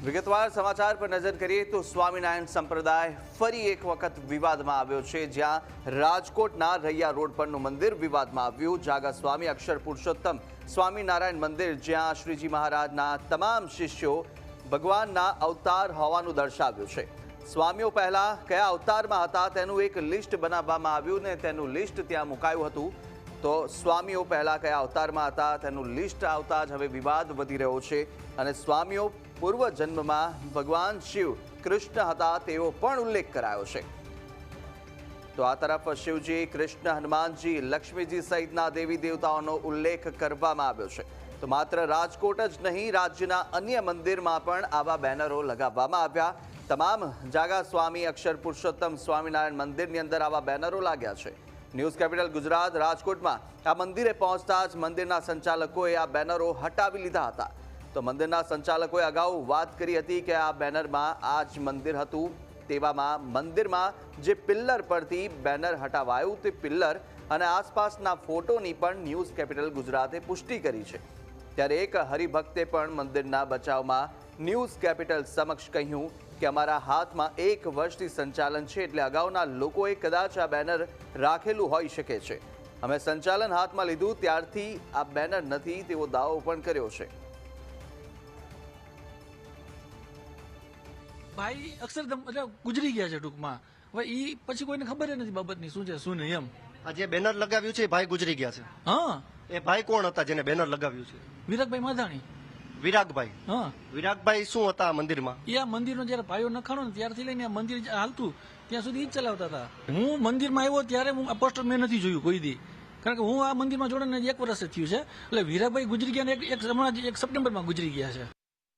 વિગતવાર સમાચાર પર નજર કરીએ તો સ્વામિનારાયણ સંપ્રદાય ફરી એક વખત વિવાદમાં આવ્યો છે, જ્યાં રાજકોટના રૈયા રોડ પરનું મંદિર વિવાદમાં આવ્યું. જાગા સ્વામી અક્ષર પુરુષોત્તમ સ્વામિનારાયણ મંદિર, જ્યાં શ્રીજી મહારાજના તમામ શિષ્યો ભગવાનના અવતાર હોવાનું દર્શાવ્યું છે. સ્વામીઓ પહેલા કયા અવતારમાં હતા તેનું એક લિસ્ટ બનાવવામાં આવ્યું ને તેનું લિસ્ટ ત્યાં મુકાયું હતું. તો સ્વામીઓ પહેલા કયા અવતારમાં હતા તેનું લિસ્ટ આવતા જ હવે વિવાદ વધી રહ્યો છે અને સ્વામીઓ પૂર્વ જન્મમાં ભગવાન શિવ કૃષ્ણ હતા તેવો પણ ઉલ્લેખ કરાયો છે. તો આ તરફ શિવજી, કૃષ્ણ, હનુમાનજી, લક્ષ્મીજી સહિતના દેવી દેવતાઓનો ઉલ્લેખ કરવામાં આવ્યો છે. તો માત્ર રાજકોટ જ નહીં, રાજ્યના અન્ય મંદિરમાં પણ આવા બેનરો લગાવવામાં આવ્યા. તમામ જાગા સ્વામી અક્ષર પુરુષોત્તમ સ્વામિનારાયણ મંદિરની અંદર આવા બેનરો લાગ્યા છે. ન્યૂઝ કેપિટલ ગુજરાત રાજકોટમાં આ મંદિરે પહોંચતા જ મંદિરના સંચાલકોએ આ બેનરો હટાવી લીધા હતા. તો મંદિરના સંચાલકોએ અગાઉ વાત કરી હતી કે આ બેનરમાં આ જ મંદિર હતું. તેવામાં મંદિરમાં જે પિલ્લર પરથી બેનર હટાવાયું તે પિલ્લર અને આસપાસના ફોટોની પણ ન્યૂઝ કેપિટલ ગુજરાતે પુષ્ટિ કરી છે. ત્યારે એક હરિભક્તે પણ મંદિરના બચાવમાં ન્યૂઝ કેપિટલ સમક્ષ કહ્યું કે અમારા હાથમાં 1 વર્ષથી સંચાલન છે, એટલે અગાઉના લોકોએ કદાચ આ બેનર રાખેલું હોઈ શકે છે. અમે સંચાલન હાથમાં લીધું ત્યારથી આ બેનર નથી તેવો દાવો પણ કર્યો છે. ભાઈ અક્ષરધામ એટલે ગુજરી ગયા છે ટૂંકમાં. હવે એ પછી કોઈને ખબર નથી બાબતની શું છે શું નહીં એમ. આ જે બેનર લગાવ્યું છે એ ભાઈ ગુજરી ગયા છે. હા, એ ભાઈ કોણ હતા જેને બેનર લગાવ્યું છે? વિરાગભાઈ માધાણી. વિરાગભાઈ. હા, વિરાગભાઈ શું હતા મંદિરમાં? એ આ મંદિરનો જયારે પાયો નખાણો ને ત્યારથી લઈને આ મંદિર હાલતું ત્યાં સુધી જ ચલાવતા હતા. હું મંદિરમાં આવ્યો ત્યારે હું આ પોસ્ટર મેં નથી જોયું કોઈ દી, કારણ કે હું આ મંદિરમાં જોડાને 1 વર્ષ થયું છે. એટલે વિરાગભાઈ ગુજરી ગયા ને એક સપ્ટેમ્બરમાં ગુજરી ગયા છે.